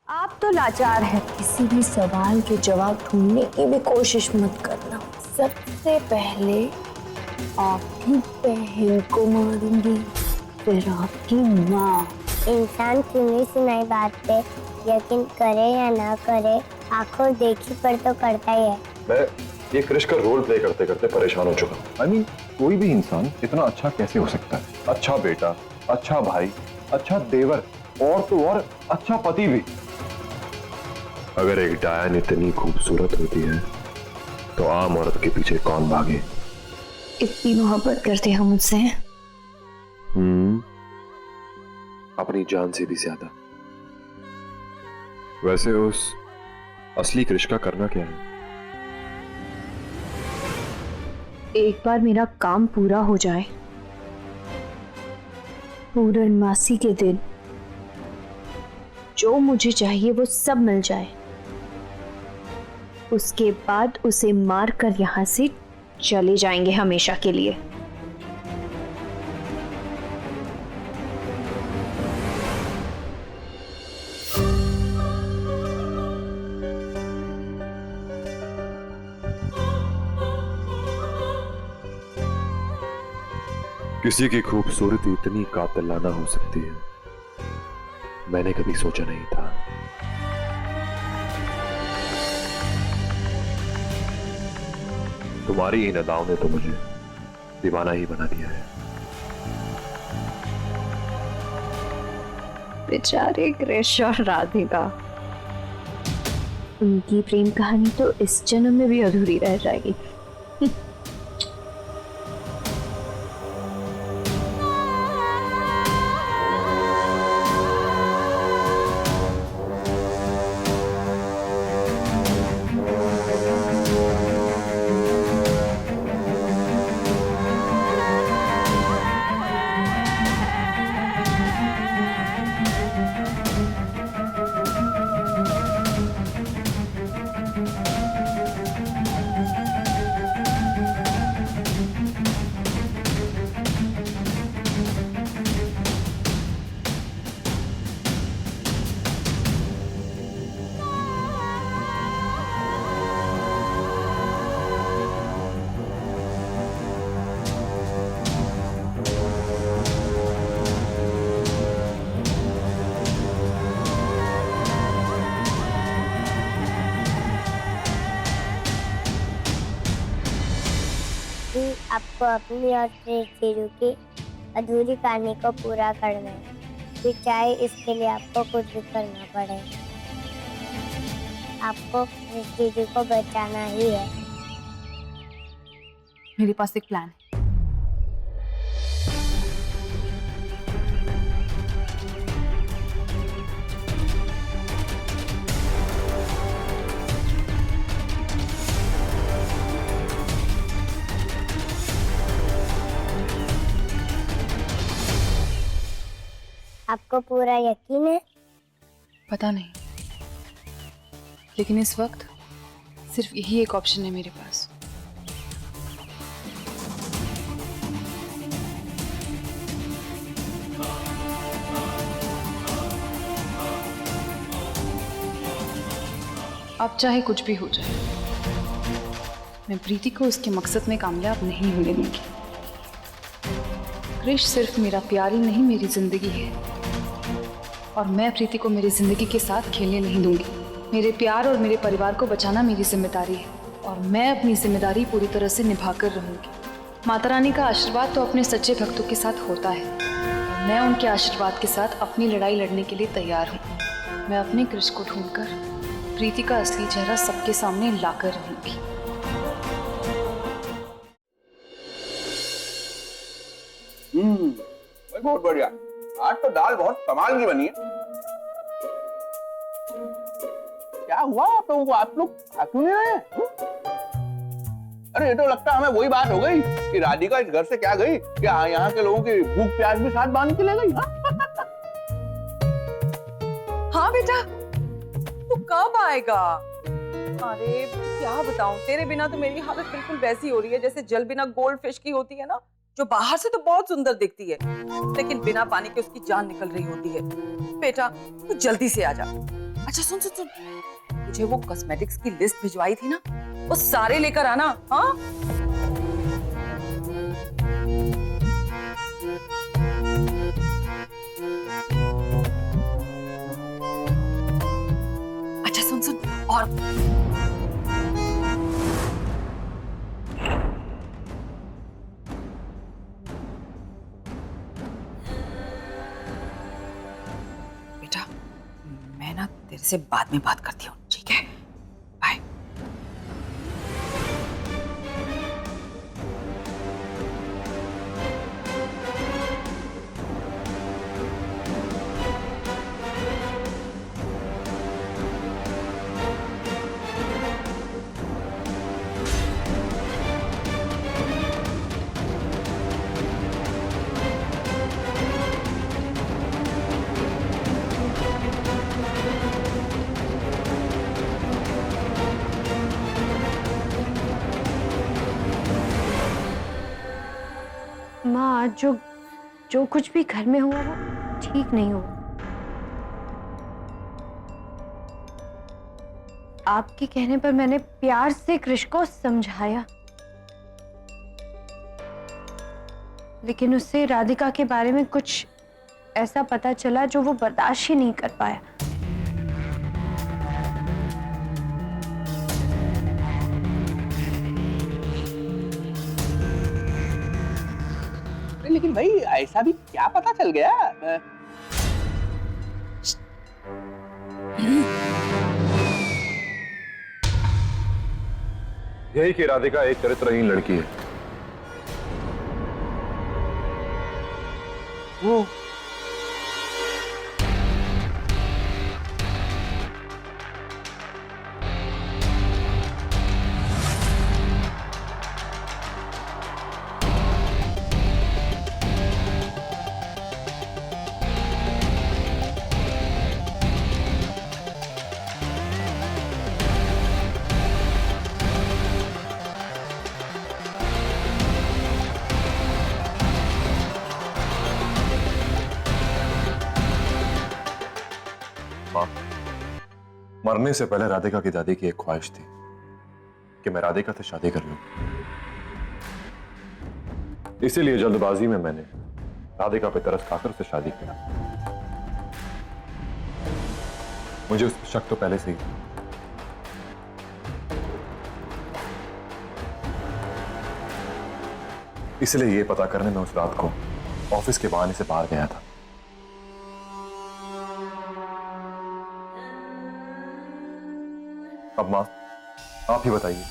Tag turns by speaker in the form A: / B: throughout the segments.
A: आप तो लाचार हैं। किसी भी सवाल के जवाब ढूंढने की भी कोशिश मत करना। सबसे पहले आपकी बहन को मारूंगी, फिर आपकी माँ।
B: इंसान सुनी सुनाई बात पे यकीन करे या ना करे, आंखों देखी पर तो करता ही है।
C: मैं ये क्रिश का रोल प्ले करते करते परेशान हो चुका हूँ। I mean, कोई भी इंसान इतना अच्छा कैसे हो सकता है? अच्छा बेटा, अच्छा भाई, अच्छा देवर, और तो और अच्छा पति भी। अगर एक डायन इतनी खूबसूरत होती है तो आम औरत के पीछे कौन भागे?
A: इतनी मोहब्बत करते हैं मुझसे।
C: अपनी जान से भी ज्यादा। वैसे उस असली क्रिश का करना क्या है?
A: एक बार मेरा काम पूरा हो जाए, पूर्णमासी के दिन जो मुझे चाहिए वो सब मिल जाए, उसके बाद उसे मार कर यहां से चले जाएंगे हमेशा के लिए।
C: किसी की खूबसूरती इतनी कातिलाना हो सकती है, मैंने कभी सोचा नहीं था। तुम्हारी इन अदाओं ने तो मुझे दीवाना ही बना दिया है।
A: बेचारे कृष और राधिका, उनकी प्रेम कहानी तो इस जन्म में भी अधूरी रह जाएगी।
B: आपको अपनी और चिरू की अधूरी कहानी को पूरा करना है, फिर चाहे इसके लिए आपको कुछ भी करना पड़े। आपको चिरू को बचाना ही है।
D: मेरे पास एक प्लान है।
B: आपको पूरा यकीन है?
D: पता नहीं, लेकिन इस वक्त सिर्फ यही एक ऑप्शन है मेरे पास। अब चाहे कुछ भी हो जाए, मैं प्रीति को उसके मकसद में कामयाब नहीं होने दूंगी। क्रिश सिर्फ मेरा प्यार ही नहीं, मेरी जिंदगी है, और मैं प्रीति को मेरी जिंदगी के साथ खेलने नहीं दूंगी। मेरे प्यार और मेरे परिवार को बचाना मेरी जिम्मेदारी है, और मैं अपनी जिम्मेदारी पूरी तरह से निभाकर रहूंगी। माता रानी का आशीर्वाद तो अपने सच्चे भक्तों के साथ होता है, और मैं उनके आशीर्वाद के साथ अपनी लड़ाई लड़ने के लिए तैयार हूँ। मैं अपने क्रिश को ढूंढकर प्रीति का असली चेहरा सबके सामने लाकर रहूंगी।
E: बहुत बढ़िया। आज तो दाल बहुत कमाल की बनी है। क्या हुआ आप लोगों को? आप लोग खा क्यों नहीं रहे? अरे ये तो लगता है हमें वही बात हो गई कि राधिका इस घर से क्या गई कि यहाँ के लोगों की भूख प्यास भी साथ बांध के ले गई।
F: हाँ बेटा, तू कब आएगा? अरे क्या बताऊं, तेरे बिना तो मेरी हालत बिल्कुल वैसी हो रही है जैसे जल बिना गोल्ड फिश की होती है ना, जो बाहर से तो बहुत सुंदर दिखती है लेकिन बिना पानी के उसकी जान निकल रही होती है। बेटा तू जल्दी से आ जा। अच्छा सुन सुन सुन, मुझे वो कॉस्मेटिक्स की लिस्ट भिजवाई थी ना, वो सारे लेकर आना। हाँ अच्छा सुन सुन, और बेटा, मैं ना तेरे से बाद में बात करती हूँ, ठीक है? बाय।
A: माँ, आज जो कुछ भी घर में हुआ वो ठीक नहीं हुआ। आपके कहने पर मैंने प्यार से कृष को समझाया, लेकिन उससे राधिका के बारे में कुछ ऐसा पता चला जो वो बर्दाश्त ही नहीं कर पाया।
E: लेकिन भाई ऐसा भी क्या पता चल गया?
C: यही कि राधिका एक चरित्रहीन लड़की है।
E: वो
C: मरने से पहले राधिका की दादी की एक ख्वाहिश थी कि मैं राधिका से शादी कर लूं। इसीलिए जल्दबाजी में मैंने राधिका पे तरस खाकर उससे शादी की। मुझे उस पर शक तो पहले से ही था। इसलिए ये पता करने में उस रात को ऑफिस के बहाने से बाहर गया था। अब मां, आप ही बताइए,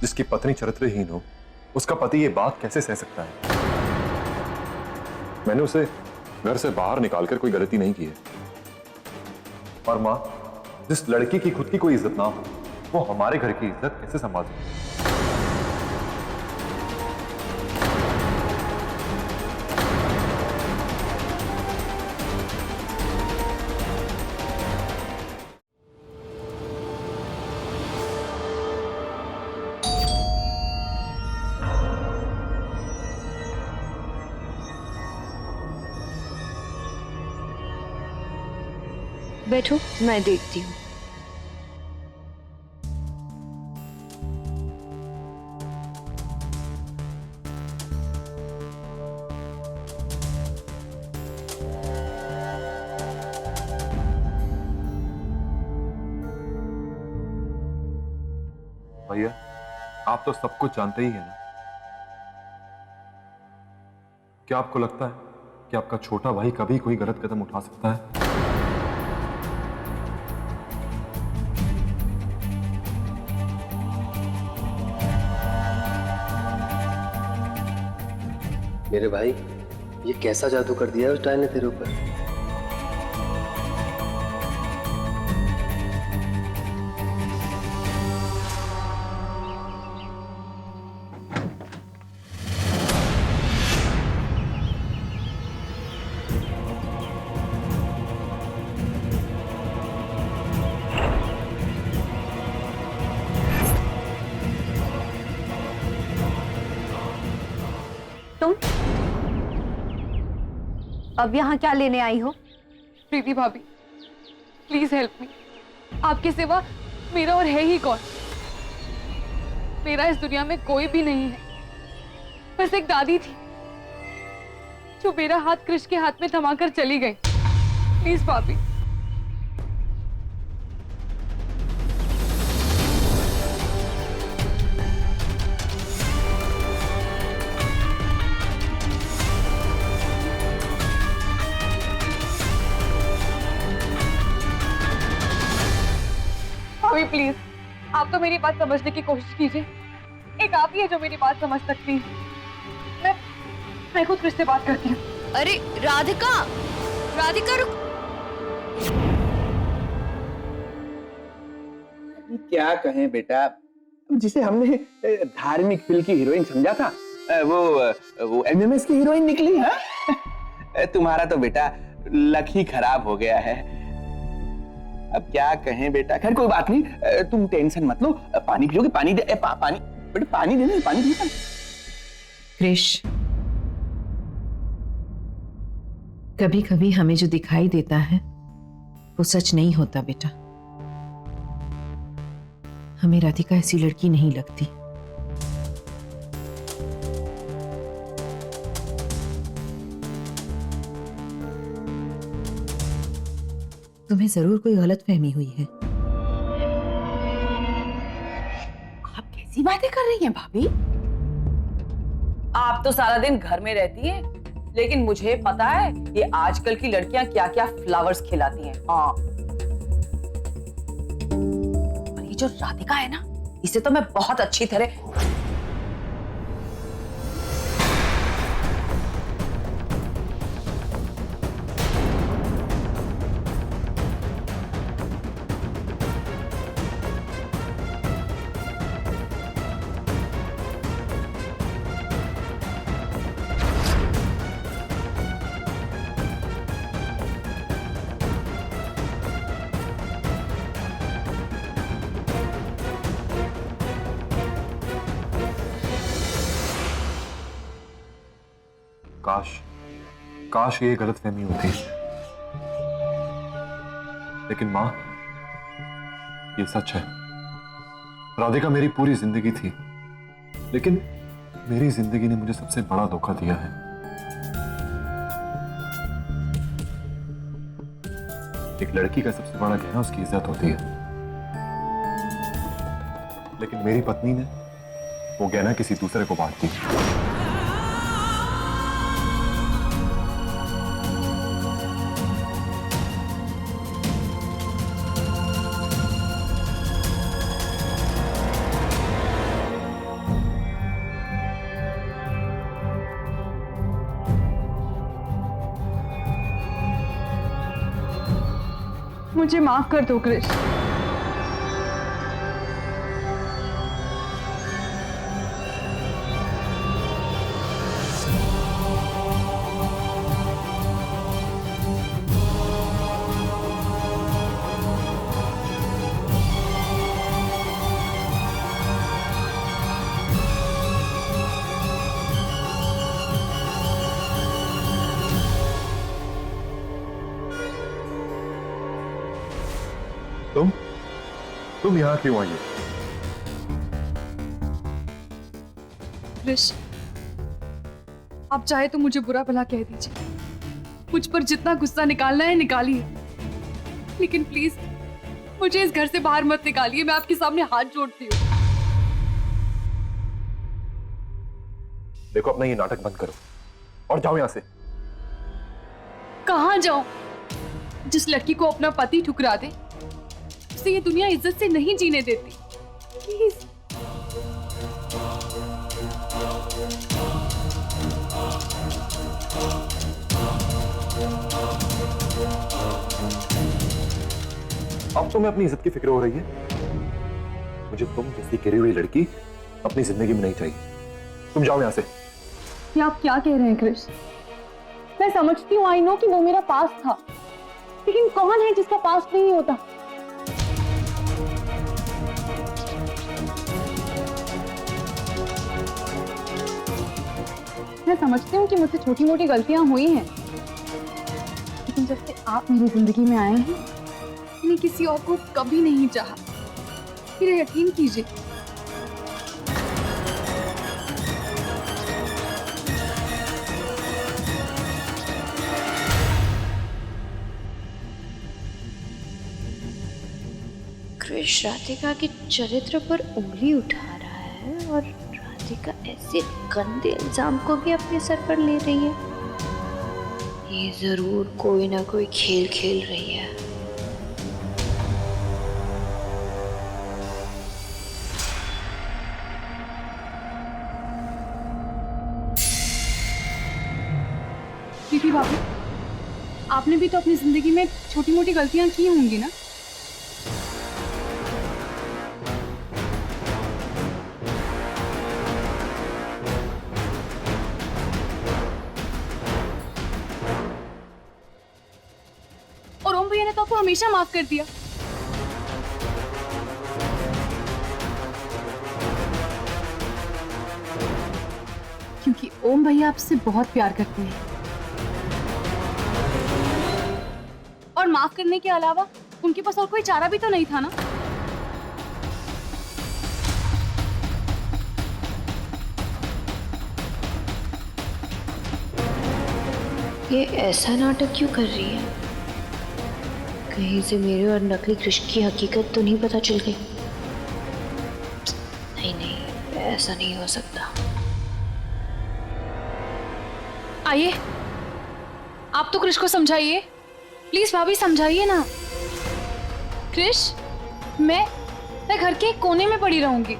C: जिसकी पत्नी चरित्रहीन हो उसका पति ये बात कैसे सह सकता है? मैंने उसे घर से बाहर निकालकर कोई गलती नहीं की है। और मां, जिस लड़की की खुद की कोई इज्जत ना हो वो हमारे घर की इज्जत कैसे संभाल सकती है?
A: बैठो, मैं देखती हूँ।
C: भैया, आप तो सब कुछ जानते ही हैं ना। क्या आपको लगता है कि आपका छोटा भाई कभी कोई गलत कदम उठा सकता है?
G: मेरे भाई, ये कैसा जादू कर दिया है उस डायन ने तेरे ऊपर?
A: तुम अब यहाँ क्या लेने आई हो?
D: प्रीति भाभी, प्लीज हेल्प मी। आपके सिवा मेरा और है ही कौन? मेरा इस दुनिया में कोई भी नहीं है, बस एक दादी थी जो मेरा हाथ कृष के हाथ में थमाकर चली गई। प्लीज भाभी। भाभी प्लीज, आप तो मेरी बात समझने की कोशिश कीजिए। एक आप ही है जो मेरी बात समझ सकती है। मैं खुद कृष से बात करती हूँ।
A: अरे राधिका, राधिका रुक।
E: क्या कहें बेटा, जिसे हमने धार्मिक फिल्म की हीरोइन समझा था, वो एमएमएस की हीरोइन निकली है। तुम्हारा तो बेटा लक ही खराब हो गया है। अब क्या कहें बेटा, खैर कोई बात नहीं, तुम टेंशन मत लो। पानी पियोगे? पानी दे, पानी बेटा, पानी दे, पानी दे।
H: कृष, कभी कभी हमें जो दिखाई देता है वो सच नहीं होता बेटा। हमें राधिका ऐसी लड़की नहीं लगती। तुम्हें जरूर कोई गलतफहमी हुई है।
F: आप कैसी बातें कर रही हैं भाभी? आप तो सारा दिन घर में रहती हैं, लेकिन मुझे पता है ये आजकल की लड़कियां क्या क्या फ्लावर्स खिलाती हैं। हाँ, और ये जो राधिका है ना, इसे तो मैं बहुत अच्छी तरह
C: काश ये गलतफहमी होती, लेकिन मां, ये सच है। राधिका मेरी पूरी जिंदगी थी, लेकिन मेरी जिंदगी ने मुझे सबसे बड़ा धोखा दिया है। एक लड़की का सबसे बड़ा गहना उसकी इज्जत होती है, लेकिन मेरी पत्नी ने वो गहना किसी दूसरे को बांट दी।
D: मुझे माफ कर दो कृष।
C: तुम यहां क्यों आई?
D: कृष, आप चाहे तो मुझे बुरा भला कह दीजिए, मुझ पर जितना गुस्सा निकालना है निकालिए, लेकिन प्लीज मुझे इस घर से बाहर मत निकालिए। मैं आपके सामने हाथ जोड़ती हूँ।
C: देखो, अपना ये नाटक बंद करो और जाओ यहां से।
D: कहां जाऊं? जिस लड़की को अपना पति ठुकरा दे, उसे ये दुनिया इज्जत से नहीं जीने देती। प्लीज।
C: अब तुम्हें अपनी इज्जत की फिक्र हो रही है? मुझे तुम जैसी गिरी हुई लड़की अपनी जिंदगी में नहीं चाहिए। तुम जाओ यहां से।
D: ये आप क्या कह रहे हैं कृष? मैं समझती हूँ, आई नो कि वो मेरा पास्ट था, लेकिन कौन है जिसका पास्ट नहीं होता? मैं समझती हूँ कि मुझसे छोटी मोटी गलतियां हुई हैं, लेकिन जब से आप मेरी जिंदगी में आए हैं, आपने किसी और को कभी नहीं चाहा। मेरा यकीन कीजिए।
A: कृष राधिका के चरित्र पर उंगली उठा रहा है और राधिका ऐसे गंदे इल्जाम को भी अपने सर पर ले रही है। ये जरूर कोई ना कोई खेल खेल रही है।
D: प्रीति भाभी, आपने भी तो अपनी जिंदगी में छोटी मोटी गलतियां की होंगी ना? और ओम भैया ने तो आपको हमेशा माफ कर दिया। क्योंकि ओम भैया आपसे बहुत प्यार करते हैं। और माफ करने के अलावा उनके पास और कोई चारा भी तो नहीं था ना?
A: ये ऐसा नाटक क्यों कर रही है? कहीं से मेरे और नकली कृष की हकीकत तो नहीं पता चल गई? नहीं नहीं, ऐसा नहीं हो सकता।
D: आइए, आप तो कृष को समझाइए। प्लीज भाभी समझाइए ना। कृष, मैं घर के एक कोने में पड़ी रहूंगी।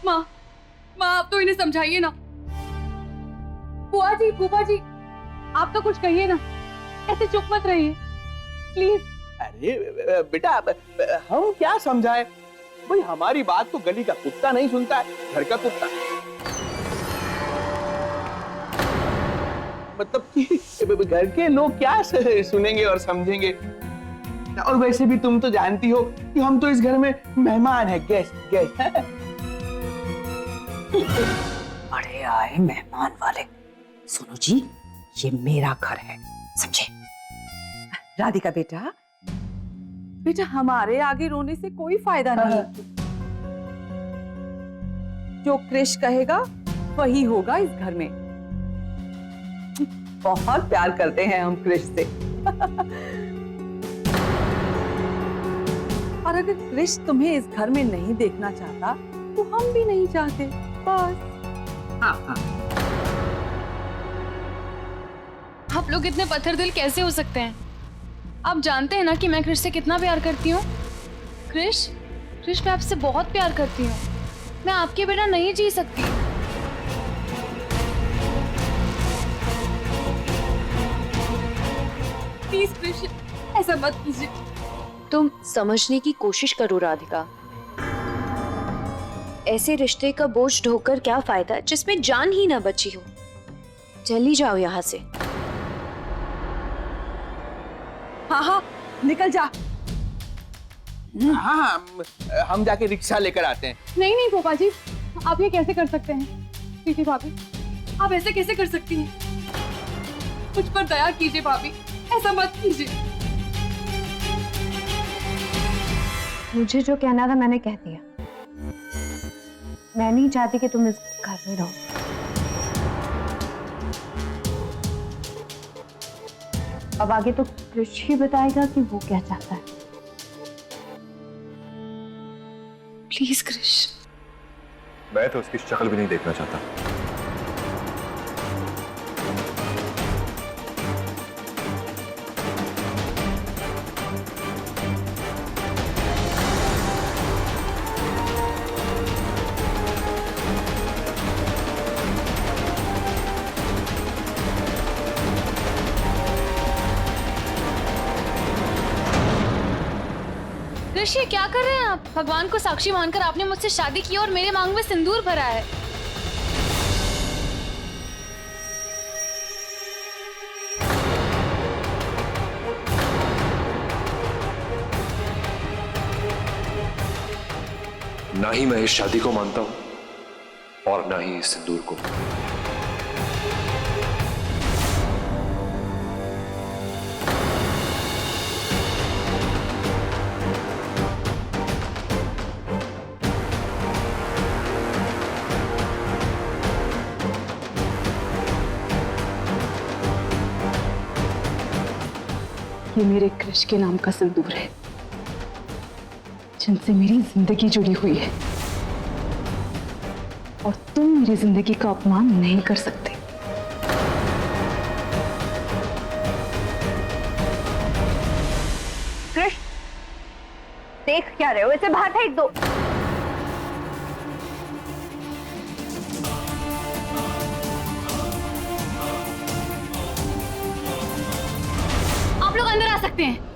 D: माँ, आप तो इन्हें समझाइए ना। बुआ जी, फूफा जी, आप तो कुछ कहिए ना। ऐसे चुप मत रहिए प्लीज।
E: अरे बेटा, हम क्या समझाएं? भाई हमारी बात तो गली का कुत्ता नहीं सुनता है, घर का कुत्ता। मतलब कि घर के लोग क्या सुनेंगे और समझेंगे। और वैसे भी तुम तो जानती हो कि हम तो इस घर में मेहमान हैं, गेस्ट।
I: बड़े आए मेहमान वाले। सुनो जी, ये मेरा घर है, समझे? राधिका बेटा,
F: हमारे आगे रोने से कोई फायदा नहीं। जो कृष कहेगा वही होगा इस घर में। बहुत प्यार करते हैं हम कृष से। और अगर कृष तुम्हें इस घर में नहीं देखना चाहता तो हम भी नहीं चाहते, बस।
I: हाँ।
D: आप लोग इतने पत्थर दिल कैसे हो सकते हैं? आप जानते हैं ना कि मैं कृष से कितना प्यार करती हूँ। कृष, मैं आपसे बहुत प्यार करती हूँ। मैं आपके बिना नहीं जी सकती। प्लीज कृष, ऐसा मत कीजिए।
A: तुम समझने की कोशिश करो राधिका। ऐसे रिश्ते का बोझ ढोकर क्या फायदा जिसमें जान ही ना बची हो। चली जाओ यहाँ से।
F: हाँ, निकल जा।
E: हाँ, हम जाके रिक्शा लेकर आते हैं।
D: नहीं फूफा जी, आप ये कैसे कर सकते हैं? प्रीति भाभी, आप ऐसे कैसे कर सकती हैं? मुझ पर दया कीजिए भाभी, ऐसा मत कीजिए।
A: मुझे जो कहना था मैंने कह दिया। मैं नहीं चाहती कि तुम इस घर में रहो। अब आगे तो कृष ही बताएगा कि वो क्या चाहता है।
D: प्लीज कृष।
C: मैं तो उसकी शक्ल भी नहीं देखना चाहता।
D: कृष, ये क्या कर रहे हैं आप? भगवान को साक्षी मानकर आपने मुझसे शादी की और मेरे मांग में सिंदूर भरा है।
C: ना ही मैं इस शादी को मानता हूं और ना ही इस सिंदूर को।
D: ये मेरे कृष के नाम का सिंदूर है, जिनसे मेरी जिंदगी जुड़ी हुई है, और तुम मेरी जिंदगी का अपमान नहीं कर सकते।
A: कृष्ण, देख क्या रहे हो? इसे बाहर फेंक दो।
D: आप लोग अंदर आ सकते हैं।